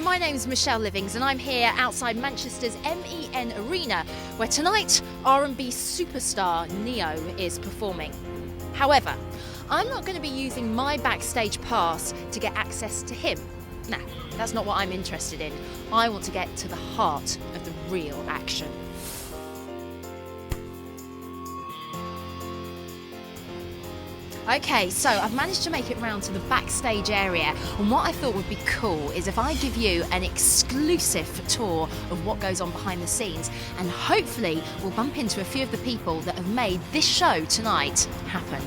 my name's Michelle Livings and I'm here outside Manchester's MEN Arena, where tonight R&B superstar Neo is performing. However, I'm not going to be using my backstage pass to get access to him. Nah, that's not what I'm interested in. I want to get to the heart of the real action. Okay, so I've managed to make it round to the backstage area, and what I thought would be cool is if I give you an exclusive tour of what goes on behind the scenes, and hopefully we'll bump into a few of the people that have made this show tonight happen.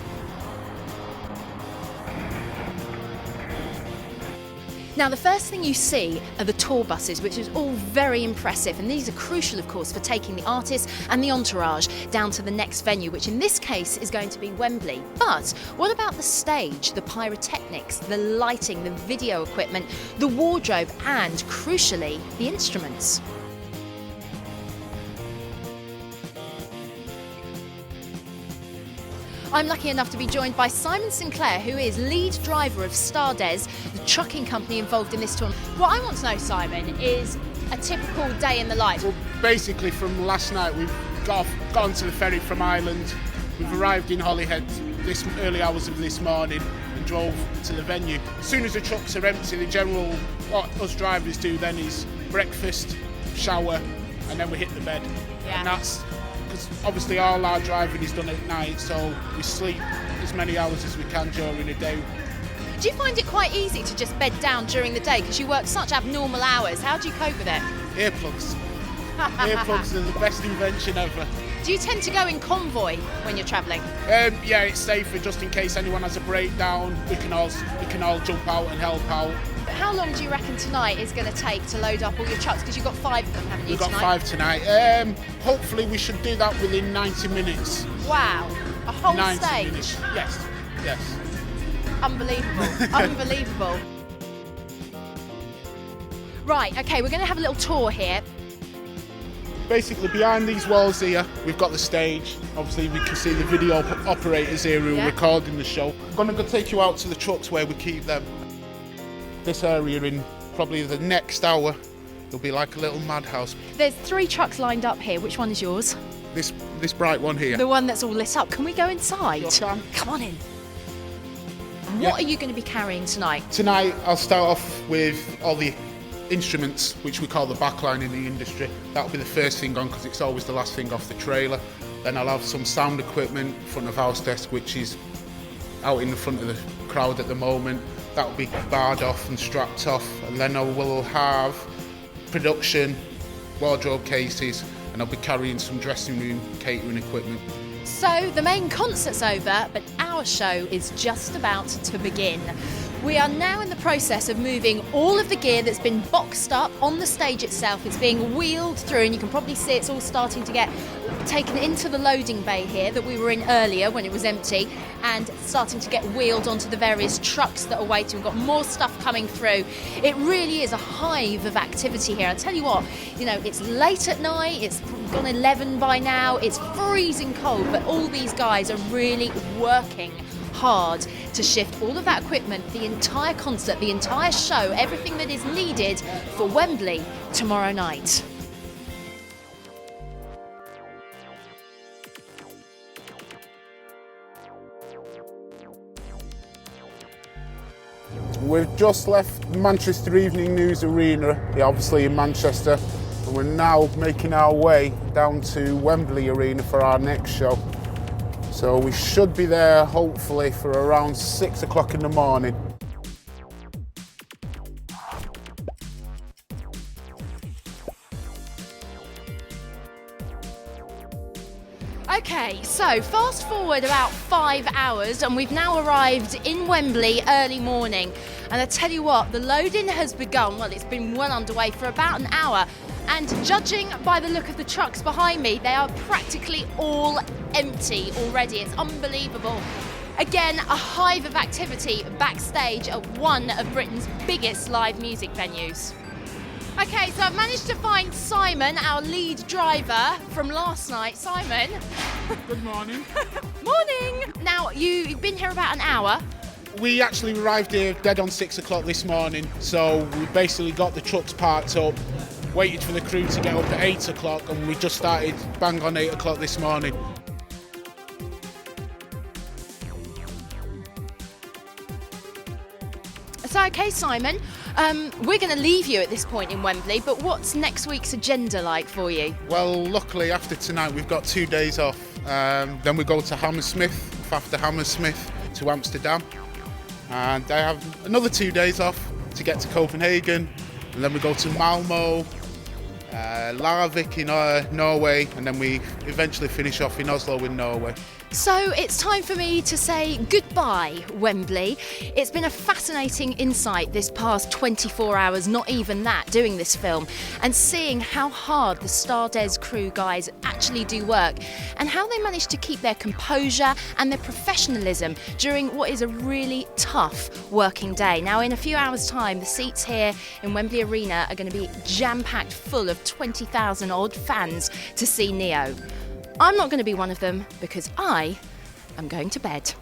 Now, the first thing you see are the tour buses, which is all very impressive, and these are crucial, of course, for taking the artists and the entourage down to the next venue, which in this case is going to be Wembley. But what about the stage, the pyrotechnics, the lighting, the video equipment, the wardrobe, and crucially, the instruments? I'm lucky enough to be joined by Simon Sinclair, who is lead driver of Stardes, the trucking company involved in this tour. What I want to know, Simon, is a typical day in the life. Well, basically from last night we've gone to the ferry from Ireland. We've arrived in Holyhead this early hours of this morning and drove to the venue. As soon as the trucks are empty, what us drivers do then is breakfast, shower, and then we hit the bed. Yeah. And that's because obviously all our driving is done at night, so we sleep as many hours as we can during the day. Do you find it quite easy to just bed down during the day because you work such abnormal hours? How do you cope with it? Earplugs. Earplugs are the best invention ever. Do you tend to go in convoy when you're travelling? Yeah, it's safer just in case anyone has a breakdown. We can all jump out and help out. How long do you reckon tonight is going to take to load up all your trucks? Because you've got 5 of them, haven't you, We've got 5 tonight. Hopefully we should do that within 90 minutes. Wow, a whole 90 stage? Minutes. Yes. Unbelievable, unbelievable. Right, okay, we're going to have a little tour here. Basically, behind these walls here, we've got the stage. Obviously, we can see the video operators here who are recording the show. I'm going to go take you out to the trucks where we keep them. This area in probably the next hour, it'll be like a little madhouse. There's 3 trucks lined up here. Which one is yours? This bright one here. The one that's all lit up. Can we go inside? Sure can. Come on in. What are you going to be carrying tonight? Tonight, I'll start off with all the instruments, which we call the backline in the industry. That'll be the first thing on because it's always the last thing off the trailer. Then I'll have some sound equipment, front of house desk, which is out in the front of the crowd at the moment. That'll be barred off and strapped off, and then I will have production, wardrobe cases, and I'll be carrying some dressing room catering equipment. So the main concert's over, but our show is just about to begin. We are now in the process of moving all of the gear that's been boxed up on the stage itself. It's being wheeled through, and you can probably see it's all starting to get taken into the loading bay here that we were in earlier when it was empty, and starting to get wheeled onto the various trucks that are waiting. We've got more stuff coming through. It really is a hive of activity here. I tell you what, it's late at night, it's gone 11 by now, it's freezing cold, but all these guys are really working hard to shift all of that equipment, the entire concert, the entire show, everything that is needed for Wembley tomorrow night. We've just left Manchester Evening News Arena, obviously in Manchester, and we're now making our way down to Wembley Arena for our next show. So we should be there hopefully for around 6 o'clock in the morning. Okay, so fast forward about 5 hours and we've now arrived in Wembley early morning. And I tell you what, the loading has begun. Well, it's been well underway for about an hour. And judging by the look of the trucks behind me, they are practically all empty already. It's unbelievable. Again, a hive of activity backstage at one of Britain's biggest live music venues. Okay, so I've managed to find Simon, our lead driver from last night. Simon. Good morning. Morning. Now, you've been here about an hour. We actually arrived here dead on 6 o'clock this morning, so we basically got the trucks parked up, waited for the crew to get up at 8 o'clock, and we just started bang on 8 o'clock this morning. So, okay, Simon, we're going to leave you at this point in Wembley, but what's next week's agenda like for you? Well, luckily after tonight we've got 2 days off. Then we go to Hammersmith, after Hammersmith to Amsterdam. And I have another 2 days off to get to Copenhagen. And then we go to Malmo, Larvik in Norway, and then we eventually finish off in Oslo in Norway. So it's time for me to say goodbye, Wembley. It's been a fascinating insight this past 24 hours, not even that, doing this film, and seeing how hard the Stardes crew guys actually do work and how they manage to keep their composure and their professionalism during what is a really tough working day. Now, in a few hours' time, the seats here in Wembley Arena are going to be jam-packed full of 20,000 odd fans to see Neo. I'm not going to be one of them because I am going to bed.